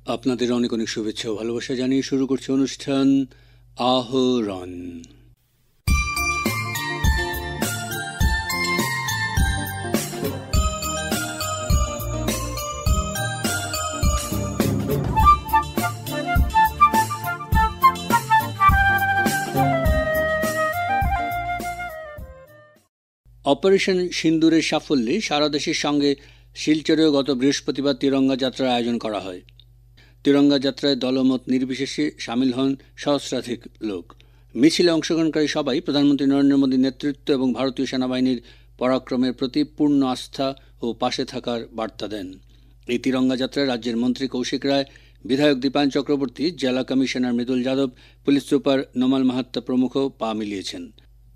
আপনাদের অনেক অনেক শুভেচ্ছা ও ভালোবাসা জানিয়ে শুরু করছে অনুষ্ঠান আহরণ। অপারেশন সিন্দুরের সাফল্যে সারা দেশের সঙ্গে শিলচরেও গত বৃহস্পতিবার তিরঙ্গা যাত্রার আয়োজন করা হয়। তিরঙ্গা যাত্রায় দলমত নির্বিশেষে সামিল হন সহস্রাধিক লোক। মিছিলে অংশগ্রহণকারী সবাই প্রধানমন্ত্রী নরেন্দ্র মোদীর নেতৃত্ব এবং ভারতীয় সেনাবাহিনীর পরাক্রমের প্রতি পূর্ণ আস্থা ও পাশে থাকার বার্তা দেন। এই তিরঙ্গা যাত্রায় রাজ্যের মন্ত্রী কৌশিক রায়, বিধায়ক দীপায়ন চক্রবর্তী, জেলা commissioner Mridul Yadav, police super Numal Mahatta প্রমুখ পা মিলিয়েছেন।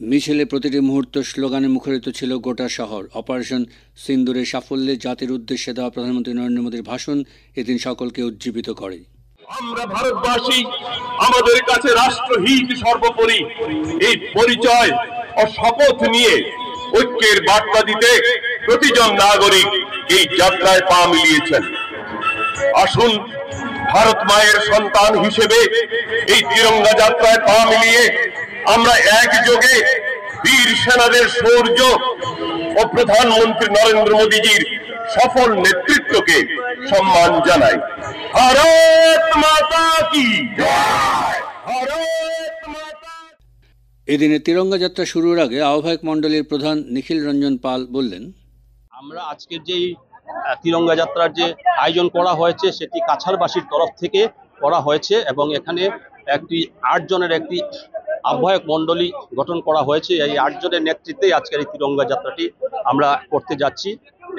মিছিলে প্রতিটি মুহূর্ত স্লোগানে মুখরিত ছিল গোটা শহর। অপারেশন সিন্দুরের সাফল্যে জাতির উদ্দেশ্যে দেওয়া প্রধানমন্ত্রী নরেন্দ্র মোদীর ভাষণ এদিন সকলকে উজ্জীবিত করে। আমরা ভারতবাসী, আমাদের কাছে রাষ্ট্রহিত সর্বোপরি, এই পরিচয় ও শপথ নিয়ে ঐক্যের বার্তা দিতে প্রতিজন নাগরিক এই যাত্রায় পা মিলিয়েছেন। আসুন ভারত মায়ের সন্তান হিসেবে এই তিরঙ্গা যাত্রায় পা মিলিয়ে আমরা একযোগে বীর সেনাদের শৌর্য ও প্রধানমন্ত্রী নরেন্দ্র মোদীজির সফল নেতৃত্বকে সম্মান জানাই। ভারত মাতা কি জয়! ভারত মাতা। এদিনে তিরঙ্গা যাত্রা শুরুর আগে আহ্বায়ক মণ্ডলীর প্রধান নিখিল রঞ্জন পাল বললেন, আমরা আজকের যেই তিরঙ্গা যাত্রার যে আয়োজন করা হয়েছে সেটি কাছাড়বাসীর তরফ থেকে করা হয়েছে এবং এখানে একটি 8 জনের একটি আহ্বায়ক মণ্ডলী গঠন করা হয়েছে। এই 8 জনের নেতৃত্বে আজকের এই তিরঙ্গা যাত্রাটি আমরা করতে যাচ্ছি।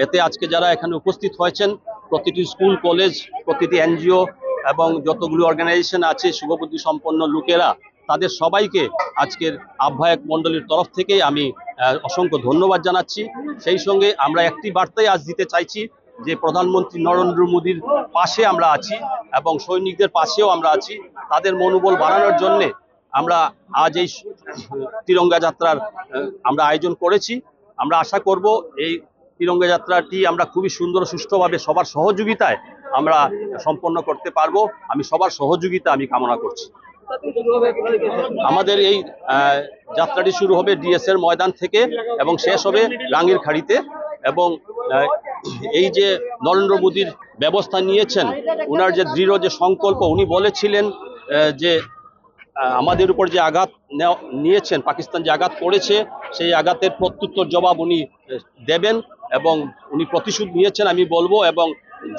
এতে আজকে যারা এখানে উপস্থিত হয়েছেন, প্রতিটি স্কুল, কলেজ, প্রতিটি এনজিও এবং যতগুলো অর্গানাইজেশন আছে, শুভবুদ্ধি সম্পন্ন লোকেরা, তাদের সবাইকে আজকের আহ্বায়ক মণ্ডলীর তরফ থেকে আমি অসংখ্য ধন্যবাদ জানাচ্ছি। সেই সঙ্গে আমরা একটি বার্তাই আজ দিতে চাইছি যে প্রধানমন্ত্রী নরেন্দ্র মোদীর পাশে আমরা আছি এবং সৈনিকদের পাশেও আমরা আছি। তাদের মনোবল বাড়ানোর জন্যে আমরা আজ এই তিরঙ্গা যাত্রার আমরা আয়োজন করেছি। আমরা আশা করব এই তিরঙ্গা যাত্রাটি আমরা খুবই সুন্দর সুষ্ঠুভাবে সবার সহযোগিতায় আমরা সম্পন্ন করতে পারবো। আমি সবার সহযোগিতা আমি কামনা করছি। আমাদের এই যাত্রাটি শুরু হবে ডিএসএর ময়দান থেকে এবং শেষ হবে রাঙ্গির খাড়িতে। এবং এই যে নরেন্দ্র মোদীর ব্যবস্থা নিয়েছেন, ওনার যে দৃঢ় যে সংকল্প, উনি বলেছিলেন যে আমাদের উপর যে আঘাত নিয়েছেন, পাকিস্তান যে আঘাত করেছে, সেই আঘাতের প্রত্যুত্তর জবাব উনি দেবেন এবং উনি প্রতিশোধ নিয়েছেন আমি বলবো। এবং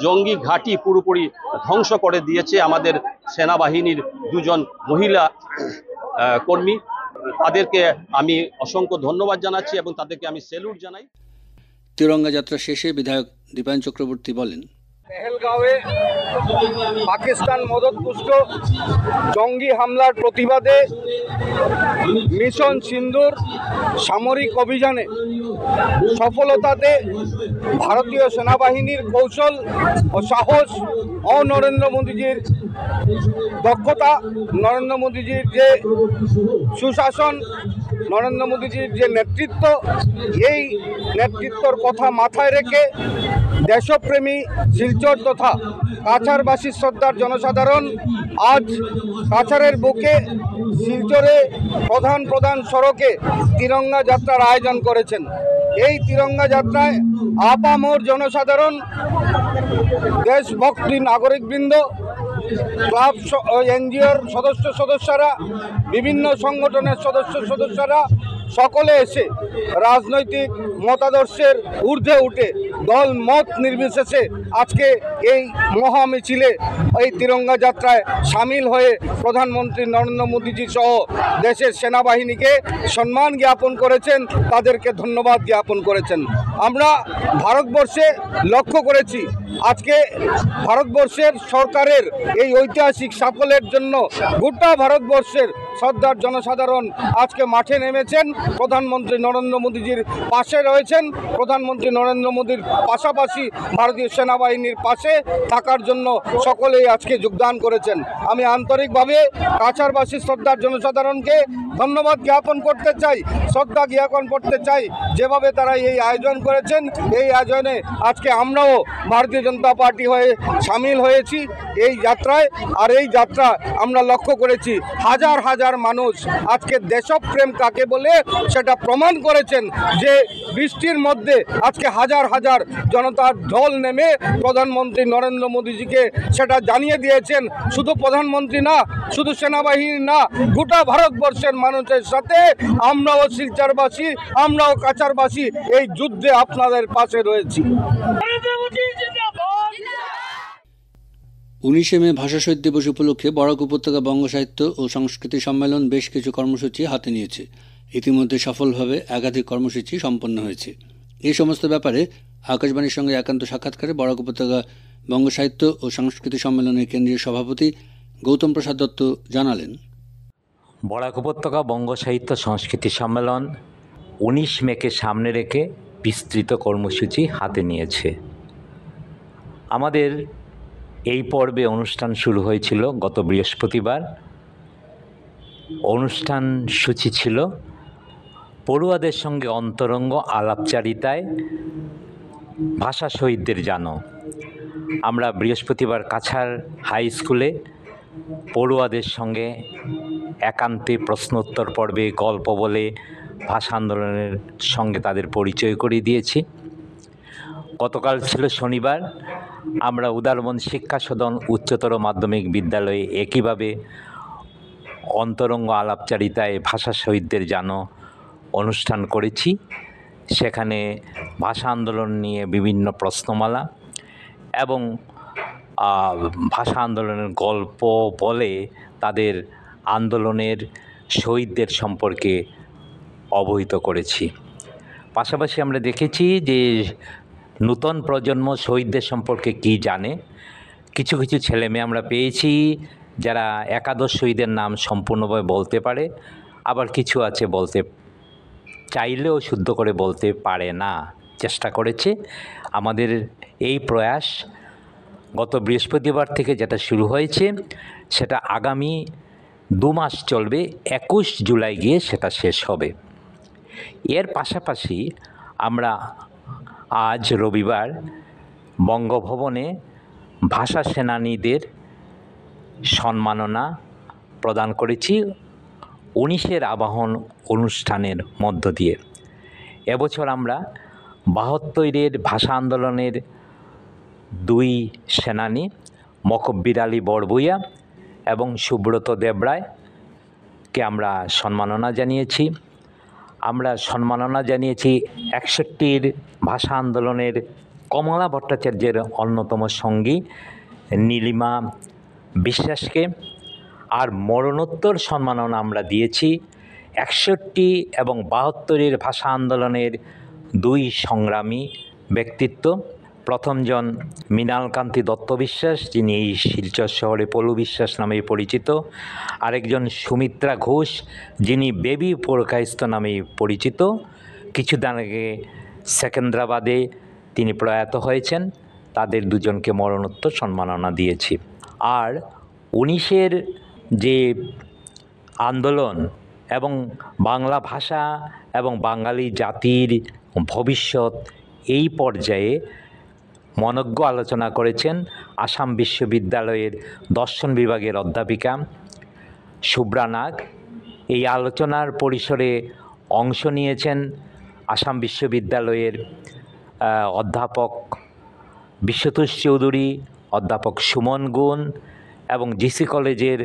জঙ্গি ঘাঁটি পুরোপুরি ধ্বংস করে দিয়েছে আমাদের সেনাবাহিনীর 2 জন মহিলা কর্মী। তাদেরকে আমি অসংখ্য ধন্যবাদ জানাচ্ছি এবং তাদেরকে আমি স্যালুট জানাই। তিরঙ্গা যাত্রা শেষে বিধায়ক দীপায়ন চক্রবর্তী বলেন, পেহেলগাঁওয়ে পাকিস্তান মদতপুষ্ট জঙ্গি হামলার প্রতিবাদে মিশন সিন্দুর সামরিক অভিযানে সফলতাতে ভারতীয় সেনাবাহিনীর কৌশল ও সাহস ও নরেন্দ্র মোদীজির দক্ষতা, নরেন্দ্র মোদীজির যে সুশাসন, নরেন্দ্র মোদীজির যে নেতৃত্ব, এই নেতৃত্বর কথা মাথায় রেখে দেশপ্রেমী শিলচর তথা কাছাড়বাসী শ্রদ্ধার জনসাধারণ আজ কাছাড়ের বুকে শিলচরে প্রধান সড়কে তিরঙ্গা যাত্রার আয়োজন করেছেন। এই তিরঙ্গা যাত্রায় আপামর জনসাধারণ, দেশভক্তি নাগরিকবৃন্দ, ক্লাব এনজিওর সদস্যরা, বিভিন্ন সংগঠনের সদস্যরা সকলে এসে রাজনৈতিক মতাদর্শের ঊর্ধ্বে উঠে দল মত নির্বিশেষে আজকে এই মহা মিছিলে, এই তিরঙ্গা যাত্রায় সামিল হয়ে প্রধানমন্ত্রী নরেন্দ্র মোদীজি সহ দেশের সেনাবাহিনীকে সম্মান জ্ঞাপন করেছেন, তাদেরকে ধন্যবাদ জ্ঞাপন করেছেন। আমরা ভারতবর্ষে লক্ষ্য করেছি আজকে ভারতবর্ষের সরকারের এই ঐতিহাসিক সাফল্যের জন্য গোটা ভারতবর্ষের শ্রদ্ধার জনসাধারণ আজকে মাঠে নেমেছেন, প্রধানমন্ত্রী নরেন্দ্র মোদীজির পাশে রয়েছেন। প্রধানমন্ত্রী নরেন্দ্র মোদীর পাশাপাশি ভারতীয় সেনাবাহিনীর পাশে থাকার জন্য সকলেই আজকে যোগদান করেছেন। আমি আন্তরিকভাবে কাছাড়বাসী শ্রদ্ধার জনসাধারণকে ধন্যবাদ জ্ঞাপন করতে চাই, শ্রদ্ধা জ্ঞাপন করতে চাই যেভাবে তারা এই আয়োজন করেছেন। এই আয়োজনে আজকে আমরাও ভারতীয় জনতা পার্টি হয়ে সামিল হয়েছি এই যাত্রায়। আর এই যাত্রা আমরা লক্ষ্য করেছি হাজার হাজার মানুষ আজকে দেশপ্রেম কাকে বলে সেটা প্রমাণ করেছেন, যে বৃষ্টির মধ্যে আজকে হাজার হাজার জনতার ঢল নেমে প্রধানমন্ত্রী নরেন্দ্র মোদীজিকে সেটা জানিয়ে দিয়েছেন। শুধু প্রধানমন্ত্রী না, শুধু সেনাবাহিনী না, গোটা ভারতবর্ষের মানুষের সাথে আমরাও শিলচরবাসী, আমরাও কাছাড়বাসী এই যুদ্ধে আপনাদের পাশে রয়েছি। 19শে মে ভাষা শহীদ দিবস উপলক্ষে বরাক উপত্যকা বঙ্গ সাহিত্য ও সংস্কৃতি সম্মেলন বেশ কিছু কর্মসূচি হাতে নিয়েছে। ইতিমধ্যে সফলভাবে একাধিক কর্মসূচি সম্পন্ন হয়েছে। এই সমস্ত ব্যাপারে আকাশবাণীর সঙ্গে একান্ত সাক্ষাৎকারে বরাক উপত্যকা বঙ্গ সাহিত্য ও সংস্কৃতি সম্মেলনের কেন্দ্রীয় সভাপতি গৌতম প্রসাদ দত্ত জানালেন, বরাক উপত্যকা বঙ্গ সাহিত্য সংস্কৃতি সম্মেলন 19 মেকে সামনে রেখে বিস্তৃত কর্মসূচি হাতে নিয়েছে। আমাদের এই পর্বে অনুষ্ঠান শুরু হয়েছিল গত বৃহস্পতিবার। অনুষ্ঠান সূচি ছিল পড়ুয়াদের সঙ্গে অন্তরঙ্গ আলাপচারিতায় ভাষা শহীদদের জানো। আমরা বৃহস্পতিবার কাছাড় হাই স্কুলে পড়ুয়াদের সঙ্গে একান্তে প্রশ্নোত্তর পর্বে গল্প বলে ভাষা আন্দোলনের সঙ্গে তাদের পরিচয় করিয়ে দিয়েছি। গতকাল ছিল শনিবার, আমরা উদারবন শিক্ষা সদন উচ্চতর মাধ্যমিক বিদ্যালয়ে একইভাবে অন্তরঙ্গ আলাপচারিতায় ভাষা শহীদদের জানো অনুষ্ঠান করেছি। সেখানে ভাষা আন্দোলন নিয়ে বিভিন্ন প্রশ্নমালা এবং ভাষা আন্দোলনের গল্প বলে তাদের আন্দোলনের শহীদদের সম্পর্কে অবহিত করেছি। পাশাপাশি আমরা দেখেছি যে নূতন প্রজন্ম শহীদদের সম্পর্কে কি জানে। কিছু কিছু ছেলেমেয়ে আমরা পেয়েছি যারা একাদশ শহীদের নাম সম্পূর্ণভাবে বলতে পারে, আবার কিছু আছে বলতে চাইলেও শুদ্ধ করে বলতে পারে না, চেষ্টা করেছে। আমাদের এই প্রয়াস গত বৃহস্পতিবার থেকে যেটা শুরু হয়েছে সেটা আগামী 2 মাস চলবে, 21 জুলাই গিয়ে সেটা শেষ হবে। এর পাশাপাশি আমরা আজ রবিবার বঙ্গভবনে ভাষা সেনানীদের সম্মাননা প্রদান করেছি 19-এর আবাহন অনুষ্ঠানের মধ্য দিয়ে। এবছর আমরা 72-এর ভাষা আন্দোলনের 2 সেনানী মকব্বির আলী বড়ভূইয়া এবং সুব্রত দেবরায়কে আমরা সম্মাননা জানিয়েছি। আমরা সম্মাননা জানিয়েছি 61-র ভাষা আন্দোলনের কমলা ভট্টাচার্যের অন্যতম সঙ্গী নীলিমা বিশ্বাসকে। আর মরণোত্তর সম্মাননা আমরা দিয়েছি 61 এবং 72-এর ভাষা আন্দোলনের 2 সংগ্রামী ব্যক্তিত্ব। প্রথমজন মৃণালকান্তি দত্ত বিশ্বাস, যিনি এই শিলচর শহরে পলু বিশ্বাস নামে পরিচিত। আরেকজন সুমিত্রা ঘোষ, যিনি বেবি পুরকায়স্থ নামে পরিচিত। কিছুদিন আগে সেকেন্দ্রাবাদে তিনি প্রয়াত হয়েছেন। তাদের দুজনকে মরণোত্তর সম্মাননা দিয়েছি। আর 19-এর যে আন্দোলন এবং বাংলা ভাষা এবং বাঙালি জাতির ভবিষ্যৎ, এই পর্যায়ে মনজ্ঞ আলোচনা করেছেন আসাম বিশ্ববিদ্যালয়ের দর্শন বিভাগের অধ্যাপিকা শুভ্রা নাগ। এই আলোচনার পরিসরে অংশ নিয়েছেন আসাম বিশ্ববিদ্যালয়ের অধ্যাপক বিশ্বতোষ চৌধুরী, অধ্যাপক সুমন গুণ এবং জিসি কলেজের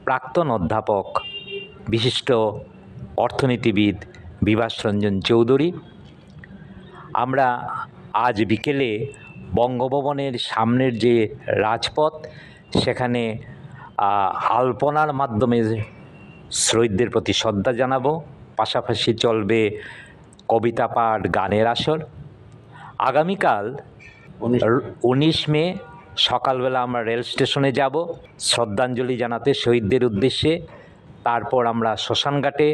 প্রাক্তন অধ্যাপক বিশিষ্ট অর্থনীতিবিদ বিভাস রঞ্জন চৌধুরী। আমরা আজ বিকেলে বঙ্গভবনের সামনের যে রাজপথ, সেখানে আলপনার মাধ্যমে শহীদদের প্রতি শ্রদ্ধা জানাবো। পাশাপাশি চলবে কবিতা পাঠ, গানের আসর। আগামীকাল 19 মে সকালবেলা আমরা রেল স্টেশনে যাব শ্রদ্ধাঞ্জলি জানাতে শহীদদের উদ্দেশ্যে। তারপর আমরা শ্মশানঘাটে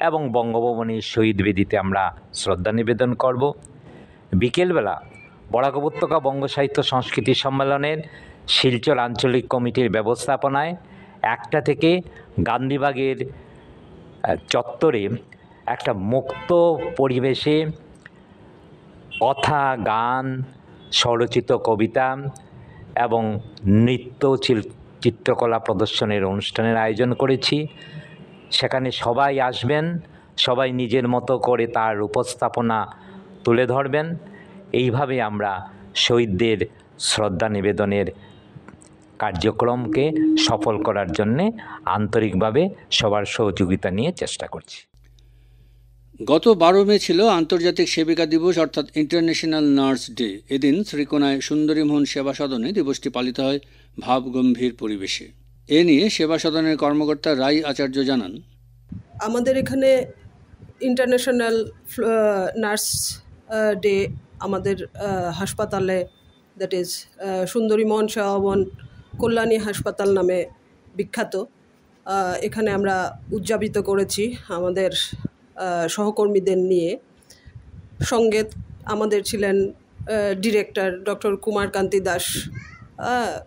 এবং বঙ্গভবনের শহীদ বেদিতে আমরা শ্রদ্ধা নিবেদন করব। বিকেলবেলা বরাক উপত্যকা বঙ্গ সাহিত্য সংস্কৃতি সম্মেলনের শিলচর আঞ্চলিক কমিটির ব্যবস্থাপনায় 1টা থেকে গান্ধীবাগের চত্বরে একটা মুক্ত পরিবেশে কথা, গান, স্বরচিত কবিতা এবং নৃত্য চিত্রকলা প্রদর্শনের অনুষ্ঠানের আয়োজন করেছি। সেখানে সবাই আসবেন, সবাই নিজের মতো করে তার উপস্থাপনা তুলে ধরবেন। এইভাবে আমরা শহীদদের শ্রদ্ধা নিবেদনের কার্যক্রমকে সফল করার জন্যে আন্তরিকভাবে সবার সহযোগিতা নিয়ে চেষ্টা করছি। গত 12 মে ছিল আন্তর্জাতিক সেবিকা দিবস অর্থাৎ ইন্টারন্যাশনাল নার্স ডে। এদিন শ্রীকোনায় সুন্দরীমোহন সেবা সদনে দিবসটি পালিত হয় ভাবগম্ভীর পরিবেশে। এ নিয়ে সেবা সদনের কর্মকর্তা রাই আচার্য জানান, আমাদের এখানে ইন্টারন্যাশনাল নার্স ডে আমাদের হাসপাতালে, দ্যাট ইজ সুন্দরীমোহন সেবা ভবন কল্যাণী হাসপাতাল নামে বিখ্যাত, এখানে আমরা উদযাপিত করেছি আমাদের সহকর্মীদের নিয়ে। সঙ্গে আমাদের ছিলেন director doctor Kumar Kanti Das,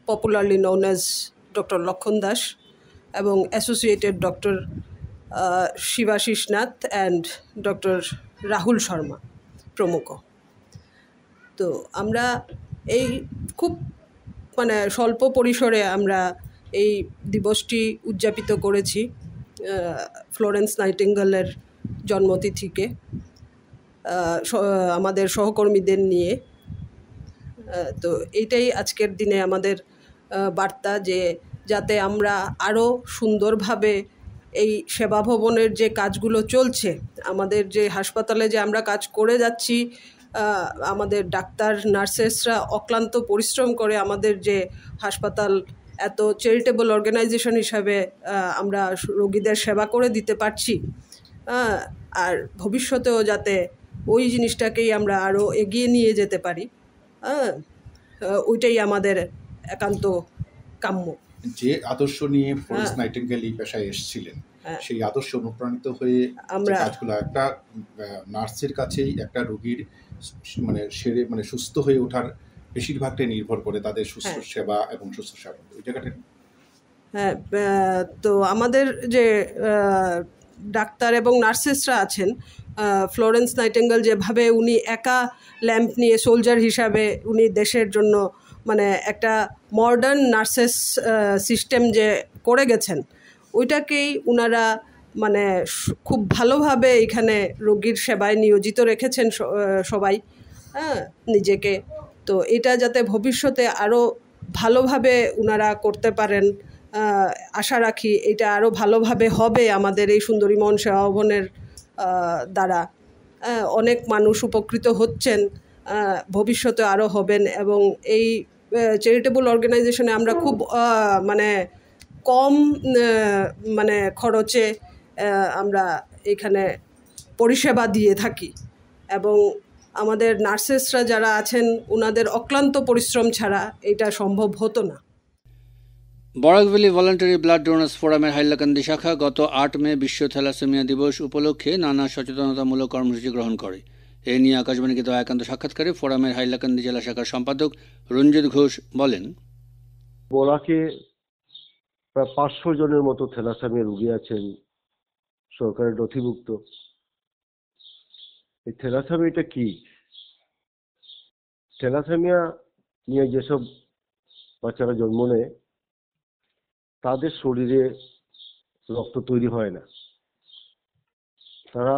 popularly known as doctor Lakshman Das, এবং associated doctor Shibashis Nath and doctor Rahul Sharma প্রমুখ। তো আমরা এই খুব স্বল্প পরিসরে আমরা এই দিবসটি উদযাপিত করেছি ফ্লোরেন্স নাইটিঙ্গেলের জন্মতিথিকে আমাদের সহকর্মীদের নিয়ে। তো এইটাই আজকের দিনে আমাদের বার্তা, যে যাতে আমরা আরও সুন্দরভাবে এই সেবা ভবনের যে কাজগুলো চলছে, আমাদের যে হাসপাতালে যে আমরা কাজ করে যাচ্ছি, আমাদের ডাক্তার নার্সেসরা অক্লান্ত পরিশ্রম করে আমাদের যে হাসপাতাল এত চ্যারিটেবল অর্গানাইজেশন হিসাবে আমরা রোগীদের সেবা করে দিতে পারছি, আর ভবিষ্যতেও যাতে ওই জিনিসটাকেই আমরা আরও এগিয়ে নিয়ে যেতে পারি, ওইটাই আমাদের একান্ত কাম্য। যে আদর্শ নিয়ে ফ্লোরেন্স নাইটিঙ্গেল এই পেশায় এসেছিলেন, সেই আদর্শ অনুপ্রাণিত হয়ে আমরা কাজগুলো একটা নার্সের কাছেই একটা রোগীর সুস্থ হয়ে ওঠার বেশিরভাগটাই নির্ভর করে তাদের সুস্থ সেবা এবং সুস্থ সেবা ওই জায়গাটা। হ্যাঁ, তো আমাদের যে ডাক্তার এবং নার্সেসরা আছেন, ফ্লোরেন্স নাইটিঙ্গেল যেভাবে উনি একা ল্যাম্প নিয়ে সোলজার হিসাবে উনি দেশের জন্য একটা মডার্ন নার্সেস সিস্টেম যে করে গেছেন, ওইটাকেই উনারা খুব ভালোভাবে এখানে রোগীর সেবায় নিয়োজিত রেখেছেন সবাই নিজেকে। তো এটা যাতে ভবিষ্যতে আরও ভালোভাবে উনারা করতে পারেন আশা রাখি। এটা আরও ভালোভাবে হবে আমাদের এই সুন্দরীমোহন সেবা ভবনের দ্বারা। অনেক মানুষ উপকৃত হচ্ছেন, ভবিষ্যতে আরও হবেন, এবং এই চ্যারিটেবল অর্গানাইজেশনে আমরা খুব কম খরচে আমরা এখানে পরিষেবা দিয়ে থাকি, এবং আমাদের নার্সেসরা যারা আছেন ওনাদের অক্লান্ত পরিশ্রম ছাড়া এটা সম্ভব হতো না। Barak valley voluntary blood donors ফোরামের হাইলাকান্দি শাখা গত 8 মে বিশ্ব থ্যালাসেমিয়া দিবস উপলক্ষে নানা সচেতনতামূলক কর্মসূচি গ্রহণ করে। এ নিয়ে আকাশবাণীকে দেওয়া একান্ত সাক্ষাৎকারে ফোরামের হাইলাকান্দি জেলা শাখার সম্পাদক রঞ্জিত ঘোষ বলেন, বরাকে প্রায় 500 জনের মতো থ্যালাসেমিয়া রোগী আছেন, সরকারের নথিভুক্ত। এই থ্যালাসেমিয়াটা কি? থ্যালাসেমিয়া নিয়ে যেসব বাচ্চারা জন্ম নেয় তাদের শরীরে রক্ত তৈরি হয় না, তারা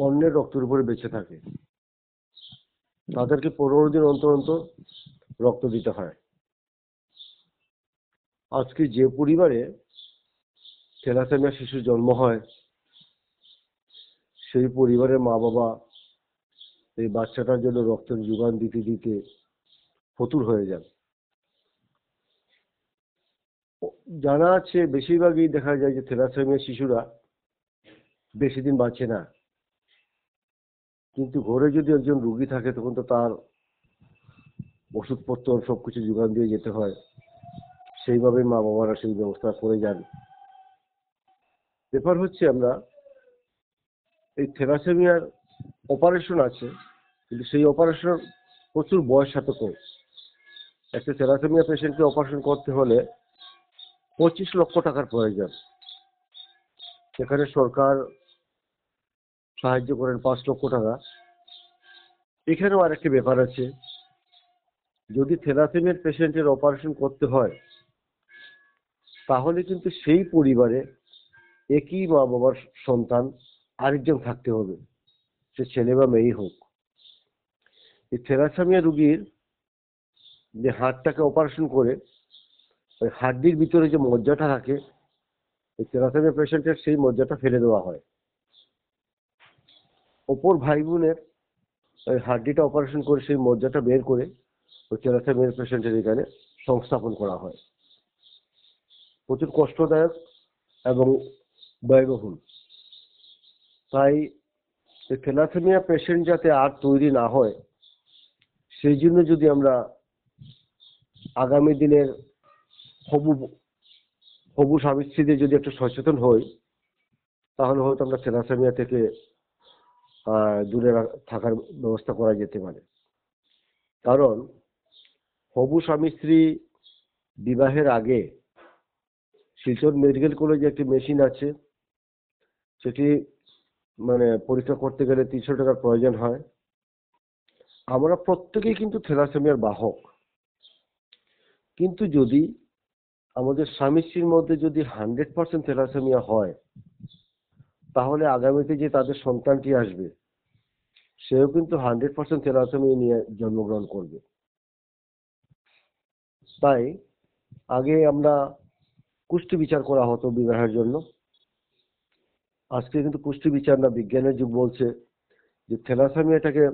অন্যের রক্তের উপরে বেঁচে থাকে। তাদেরকে 15 দিন অন্তর অন্তর রক্ত দিতে হয়। আজকে যে পরিবারে থ্যালাসেমিয়া শিশুর জন্ম হয়, সেই পরিবারের মা বাবা এই বাচ্চাটার জন্য রক্তের যোগান দিতে দিতে ফতুর হয়ে যান। জানা আছে বেশিরভাগই দেখা যায় যে থ্যালাসেমিয়া শিশুরা বেশি দিন বাঁচে না, কিন্তু ঘরে যদি একজন রোগী থাকে তখন তো তার ওষুধপত্র সবকিছু যোগান দিয়ে যেতে হয়। সেইভাবে মা বাবারা সেই ব্যবস্থা করে যান। ব্যাপার হচ্ছে আমরা এই থ্যালাসেমিয়ার অপারেশন আছে, কিন্তু সেই অপারেশন প্রচুর বয়স সাপেক্ষ। একটা থ্যালাসেমিয়া পেশেন্টকে অপারেশন করতে হলে 25 লক্ষ টাকার প্রয়োজন। সেখানে সরকার সাহায্য করেন 5 লক্ষ টাকা। এখানেও আরেকটি ব্যাপার আছে, যদি থ্যালাসেমিয়ার পেশেন্টের অপারেশন করতে হয় তাহলে কিন্তু সেই পরিবারে একই মা বাবার সন্তান আরেকজন থাকতে হবে, সে ছেলে বা মেয়েই হোক। এই থ্যালাসেমিয়া রোগীর যে হাড়টাকে অপারেশন করে ওই হাড্ডির ভিতরে যে মজ্জাটা থাকে, এই থ্যালাসেমিয়া পেশেন্টের সেই মজ্জাটা ফেলে দেওয়া হয়। অপর ভাই বোনের ওই হাড্ডিটা অপারেশন করে সেই মজ্জাটা বের করে ওই থ্যালাসেমিয়া পেশেন্টের এখানে সংস্থাপন করা হয়। প্রচুর কষ্টদায়ক এবং ব্যয়বহুল। তাই এই থ্যালাসেমিয়া পেশেন্ট যাতে আর তৈরি না হয়, সেই জন্য যদি আমরা আগামী দিনের হবু স্বামী স্ত্রীদের যদি একটু সচেতন হই, তাহলে হয়তো আমরা থ্যালাসেমিয়া থেকে দূরে থাকার ব্যবস্থা করা যেতে পারে। কারণ হবু স্বামী স্ত্রী বিবাহের আগে শিলচর মেডিকেল কলেজে একটি মেশিন আছে, সেটি পরীক্ষা করতে গেলে 300 টাকার প্রয়োজন হয়। আমরা প্রত্যেকেই কিন্তু থ্যালাসেমিয়ার বাহক, কিন্তু যদি আমাদের স্বামী স্ত্রীর মধ্যে যদি 100% থ্যালাসেমিয়া হয়, তাহলে আগামীতে যে তাদের সন্তানটি আসবে সেও কিন্তু 100% থ্যালাসেমিয়া নিয়ে জন্মগ্রহণ করবে। তাই আগে আমরা কুষ্টি বিচার করা হতো বিবাহের জন্য, আজকে কিন্তু কুষ্টি বিচার না, বিজ্ঞানের যুগ বলছে যে থ্যালাসেমিয়াটাকে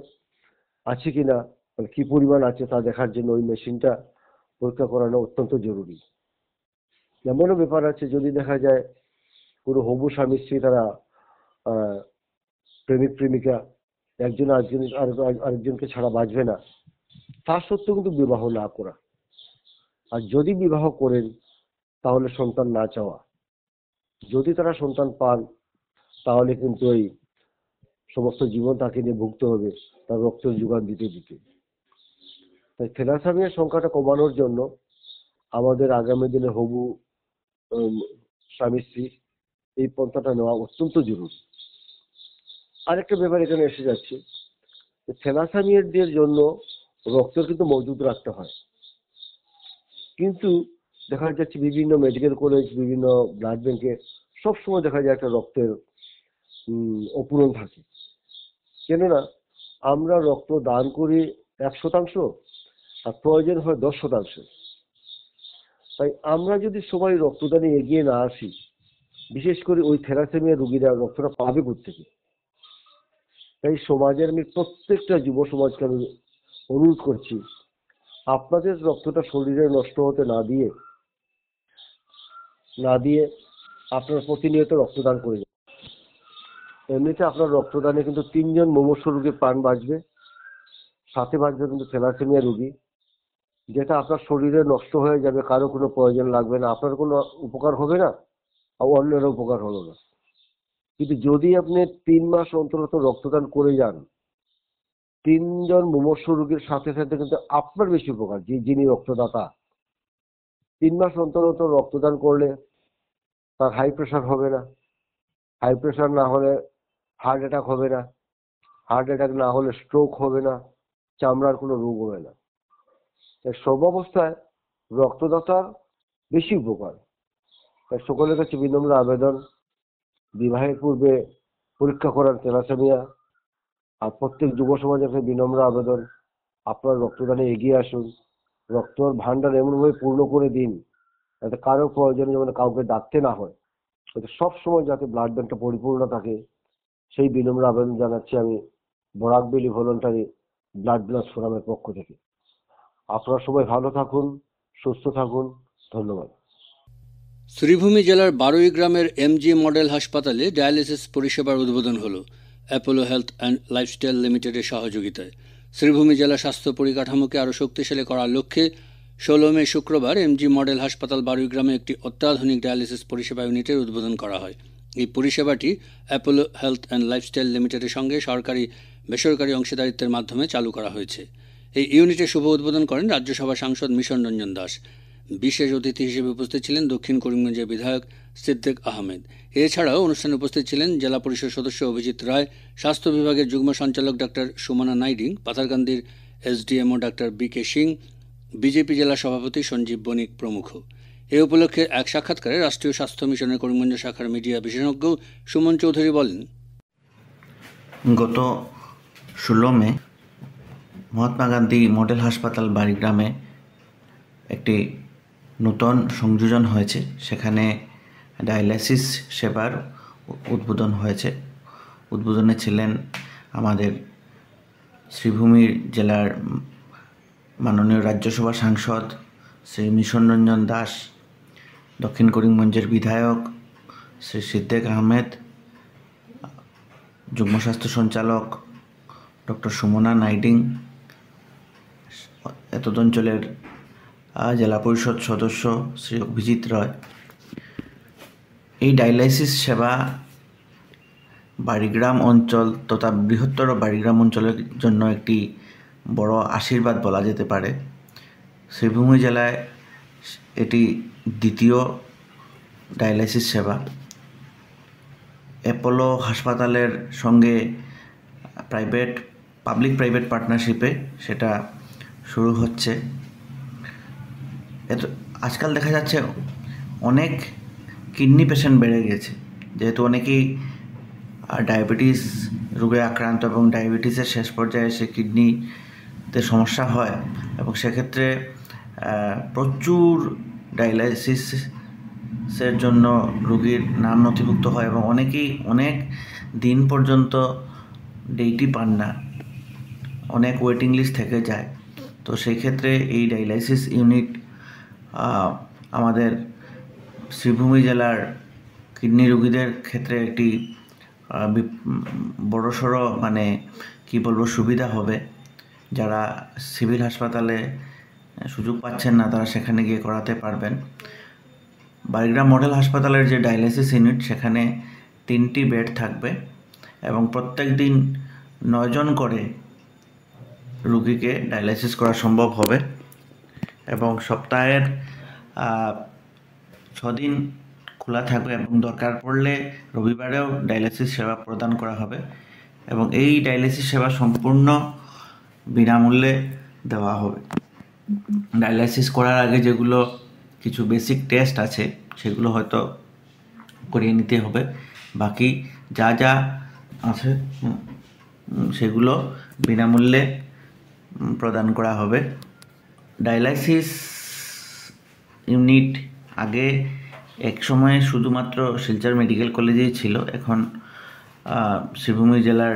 আছে কিনা, কি পরিমাণ আছে তা দেখার জন্য ওই মেশিনটা পরীক্ষা করানো অত্যন্ত জরুরি। এমনও ব্যাপার আছে, যদি দেখা যায় পুরো হবু স্বামী স্ত্রী তারা প্রেমিক প্রেমিকা, একজন আরেকজনকে ছাড়া বাঁচবে না, তা সত্ত্বেও কিন্তু বিবাহ না করা, আর যদি বিবাহ করেন তাহলে সন্তান না চাওয়া। যদি তারা সন্তান পান তাহলে কিন্তু এই সমস্ত জীবন তাকে নিয়ে ভুগতে হবে, তার রক্তের যোগান দিতে দিতে। তাই থ্যালাসেমিয়ার সংখ্যাটা কমানোর জন্য আমাদের আগামী দিনে হবু স্বামী স্ত্রী এই পন্থাটা নেওয়া অত্যন্ত জরুরি। আরেকটা ব্যাপার এখানে এসে যাচ্ছে, থ্যালাসেমিয়াদের জন্য রক্ত কিন্তু মজুদ রাখতে হয়, কিন্তু দেখা যাচ্ছে বিভিন্ন মেডিকেল কলেজ, বিভিন্ন ব্লাড ব্যাংকে সবসময় দেখা যায় একটা রক্তের অপূরণ থাকে। কেননা আমরা রক্ত দান করি 100% আর প্রয়োজন হয় 10%। তাই আমরা যদি সবাই রক্তদানে এগিয়ে না আসি, বিশেষ করে ওই থ্যালাসেমিয়া রোগীরা রক্তটা পাবে কোত্থেকে? তাই সমাজের আমি প্রত্যেকটা যুব সমাজকে আমি অনুরোধ করছি, আপনাদের রক্তটা শরীরে নষ্ট হতে না দিয়ে আপনারা প্রতিনিয়ত রক্তদান করে যান। এমনিতে আপনার রক্তদানে কিন্তু 3 জন মুমূর্ষু রোগীর প্রাণ বাঁচবে, সাথে বাঁচবে কিন্তু থ্যালাসেমিয়া রোগী, যেটা আপনার শরীরে নষ্ট হয়ে যাবে, কারো কোনো প্রয়োজন লাগবে না, আপনার কোনো উপকার হবে না, আর অন্যেরও উপকার হলো না। কিন্তু যদি আপনি 3 মাস অন্তর রক্তদান করে যান, 3 জন মুমূর্ষু রোগীর সাথে সাথে কিন্তু আপনার বেশি উপকার, যিনি রক্তদাতা। 3 মাস অন্তর রক্তদান করলে তার হাই প্রেশার হবে না, হাই প্রেশার না হলে হার্ট অ্যাটাক হবে না, হার্ট অ্যাটাক না হলে স্ট্রোক হবে না, চামড়ার কোনো রোগ হবে না। তাই সব অবস্থায় রক্তদাতার বেশি উপকার। তাই সকলের কাছে বিনম্র আবেদন, বিবাহের পূর্বে পরীক্ষা করার থ্যালাসেমিয়া। আর প্রত্যেক যুব সমাজের কাছে বিনম্র আবেদন, আপনার রক্তদানে এগিয়ে আসুন, রক্তর ভান্ডার এমনভাবে পূর্ণ করে দিন যাতে কারো প্রয়োজনে যেমন কাউকে ডাকতে না হয়, সব সময় যাতে ব্লাড ব্যাংকটা পরিপূর্ণ থাকে, সেই বিনম্র আবেদন জানাচ্ছি আমি বরাকবেলি ভলেন্টারি ব্লাড ডোনার্স ফোরামের পক্ষ থেকে। আপনারা সবাই ভালো থাকুন, সুস্থ থাকুন, ধন্যবাদ। শ্রীভূমি জেলার বারুই গ্রামের এমজি মডেল হাসপাতালে ডায়ালিসিস পরিষেবার উদ্বোধন হলো অ্যাপোলো হেলথ অ্যান্ড লাইফস্টাইল লিমিটেডের সহযোগিতায়। শ্রীভূমি জেলা স্বাস্থ্য পরিকাঠামোকে আরও শক্তিশালী করার লক্ষ্যে 16 মে শুক্রবার এমজি মডেল হাসপাতাল বারুই গ্রামে একটি অত্যাধুনিক ডায়ালিসিস পরিষেবা ইউনিটের উদ্বোধন করা হয়। এই পরিষেবাটি অ্যাপোলো হেলথ অ্যান্ড লাইফস্টাইল লিমিটেডের সঙ্গে সরকারি বেসরকারি অংশীদারিত্বের মাধ্যমে চালু করা হয়েছে। এই ইউনিটের শুভ উদ্বোধন করেন রাজ্যসভা সাংসদ মিশন রঞ্জন দাস। বিশেষ অতিথি হিসেবে উপস্থিত ছিলেন দক্ষিণ করিমগঞ্জের বিধায়ক সিদ্দিক আহমেদ। এছাড়াও অনুষ্ঠানে উপস্থিত ছিলেন জেলা পরিষদ সদস্য অভিজিৎ রায়, স্বাস্থ্য বিভাগের যুগ্ম সঞ্চালক ডাক্তার সুমনা নাইডিং, পাথারকান্দির এসডিএমও ডাক্তার বিকে সিং, বিজেপি জেলা সভাপতি সঞ্জীব বণিক প্রমুখ। এ উপলক্ষে এক সাক্ষাৎকারে রাষ্ট্রীয় স্বাস্থ্য মিশনের করিমগঞ্জ শাখার মিডিয়া বিশেষজ্ঞ সুমন চৌধুরী বলেন, গত 16 মে মহাত্মা গান্ধী মডেল হাসপাতাল বাড়িগ্রামে একটি নূতন সংযোজন হয়েছে। সেখানে ডায়ালাইসিস সেবার উদ্বোধন হয়েছে। উদ্বোধনে ছিলেন আমাদের শ্রীভূমি জেলার মাননীয় রাজ্যসভা সাংসদ শ্রী মিশন রঞ্জন দাস, দক্ষিণ করিমগঞ্জের বিধায়ক শ্রী সিদ্দিক আহমেদ, যুগ্ম স্বাস্থ্য সঞ্চালক ডক্টর সুমনা নাইডিং, এতদ অঞ্চলের জেলা পরিষদ সদস্য শ্রী অভিজিৎ রায়। এই ডায়ালাইসিস সেবা বাড়িগ্রাম অঞ্চল তথা বৃহত্তর বাড়িগ্রাম অঞ্চলের জন্য একটি বড় আশীর্বাদ বলা যেতে পারে। শ্রীভূমি জেলায় এটি দ্বিতীয় ডায়ালাইসিস সেবা। অ্যাপোলো হাসপাতালের সঙ্গে পাবলিক প্রাইভেট পার্টনারশিপে সেটা শুরু হচ্ছে। আজকাল দেখা যাচ্ছে অনেক কিডনি পেশেন্ট বেড়ে গেছে, যেহেতু অনেকেই ডায়াবেটিস রোগে আক্রান্ত এবং ডায়াবেটিসের শেষ পর্যায়ে এসে কিডনিতে সমস্যা হয় এবং সেক্ষেত্রে প্রচুর ডায়ালাইসিসের জন্য রোগীর নাম নথিভুক্ত হয় এবং অনেকেই অনেক দিন পর্যন্ত ডেটই পান না, অনেক ওয়েটিং লিস্ট থেকে যায়। তো সেই ক্ষেত্রে এই ডায়ালাইসিস ইউনিট আমাদের শ্রীভূমি জেলার কিডনি রোগীদের ক্ষেত্রে একটি বড়সড় সুবিধা হবে। যারা সিভিল হাসপাতালে সুযোগ পাচ্ছেন না তারা সেখানে গিয়ে করাতে পারবেন। বাড়িগ্রাম মডেল হাসপাতালের যে ডায়ালাইসিস ইউনিট সেখানে 3টি বেড থাকবে এবং প্রত্যেক দিন 9 জন করে রোগীকে ডায়ালাইসিস করা সম্ভব হবে এবং সপ্তাহের 6 দিন খোলা থাকবে এবং দরকার পড়লে রবিবারেও ডায়ালাইসিস সেবা প্রদান করা হবে এবং এই ডায়ালাইসিস সেবা সম্পূর্ণ বিনামূল্যে দেওয়া হবে। ডায়ালাইসিস করার আগে যেগুলো কিছু বেসিক টেস্ট আছে সেগুলো হয়তো করিয়ে নিতে হবে, বাকি যা যা আছে সেগুলো বিনামূল্যে প্রদান করা হবে। ডায়ালাইসিস ইউনিট আগে এক সময়ে শুধুমাত্র শিলচর মেডিকেল কলেজেই ছিল, এখন শ্রীভূমি জেলার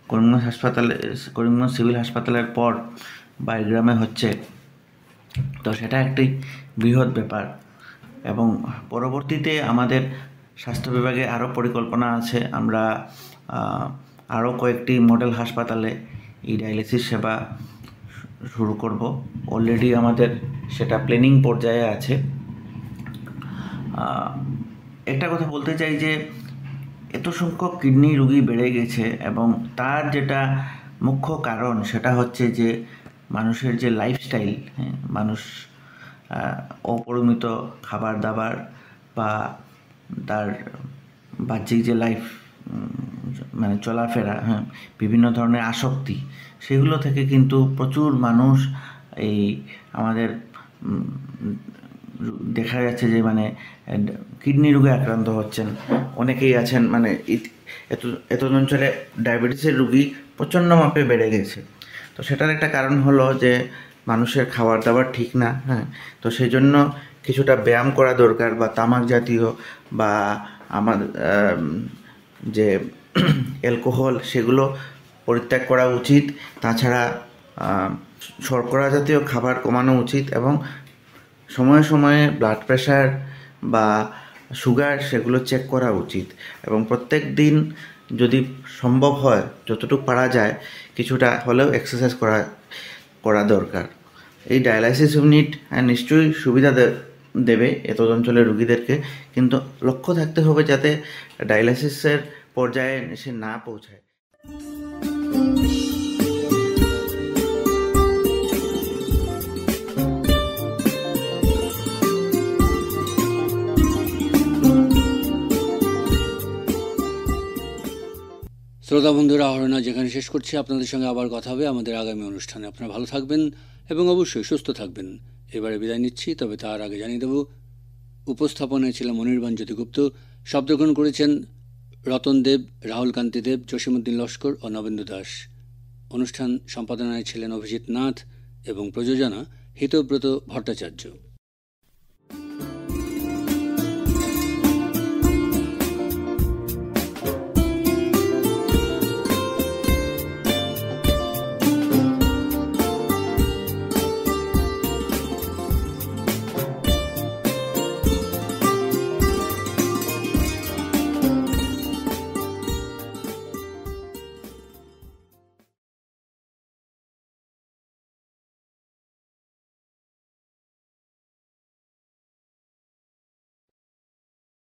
করিমগঞ্জ সিভিল হাসপাতালের পর বাড়িগ্রামে হচ্ছে। তো সেটা একটি বৃহৎ ব্যাপার এবং পরবর্তীতে আমাদের স্বাস্থ্য বিভাগে আরও পরিকল্পনা আছে। আমরা আরও কয়েকটি মডেল হাসপাতালে এই ডায়ালিসিস সেবা শুরু করব। অলরেডি আমাদের সেটা প্ল্যানিং পর্যায়ে আছে। একটা কথা বলতে চাই যে এত সংখ্যক কিডনি রোগী বেড়ে গেছে এবং তার যেটা মুখ্য কারণ সেটা হচ্ছে যে মানুষের যে লাইফস্টাইল, মানুষ অপরিমিত খাবার দাবার বা তার বাহ্যিক যে লাইফ চলাফেরা, বিভিন্ন ধরনের আসক্তি, সেগুলো থেকে কিন্তু প্রচুর মানুষ এই আমাদের দেখা যাচ্ছে যে কিডনি রোগে আক্রান্ত হচ্ছেন। অনেকেই আছেন এত অঞ্চলে ডায়াবেটিসের রোগী প্রচণ্ড মাপে বেড়ে গেছে। তো সেটার একটা কারণ হলো যে মানুষের খাবার দাবার ঠিক না। তো সেই জন্য কিছুটা ব্যায়াম করা দরকার বা তামাক জাতীয় বা যে অ্যালকোহল সেগুলো পরিত্যাগ করা উচিত। তাছাড়া শর্করা জাতীয় খাবার কমানো উচিত এবং সময়ে সময়ে ব্লাড প্রেশার বা সুগার সেগুলো চেক করা উচিত এবং প্রত্যেক দিন যদি সম্ভব হয় যতটুকু পারা যায় কিছুটা হলেও এক্সারসাইজ করা দরকার। এই ডায়ালাইসিস ইউনিট নিশ্চয়ই সুবিধা দেবে এত অঞ্চলের রুগীদেরকে, কিন্তু লক্ষ্য থাকতে হবে যাতে ডায়ালিসিসের পর্যায়ে সে না পৌঁছায়। শ্রোতা বন্ধুরা, আহরণা যেখানে শেষ করছি। আপনাদের সঙ্গে আবার কথা হবে আমাদের আগামী অনুষ্ঠানে। আপনারা ভালো থাকবেন এবং অবশ্যই সুস্থ থাকবেন। এবারে বিদায় নিচ্ছি, তবে তার আগে জানিয়ে দেব উপস্থাপনায় ছিলেন অনির্বাণ জ্যোতিগুপ্ত, শব্দগ্রহণ করেছেন রতন দেব, রাহুল কান্তি দেব, জসীমউদ্দিন লস্কর ও নবেন্দু দাস। অনুষ্ঠান সম্পাদনায় ছিলেন অভিজিৎ নাথ এবং প্রযোজনা হিতব্রত ভট্টাচার্য।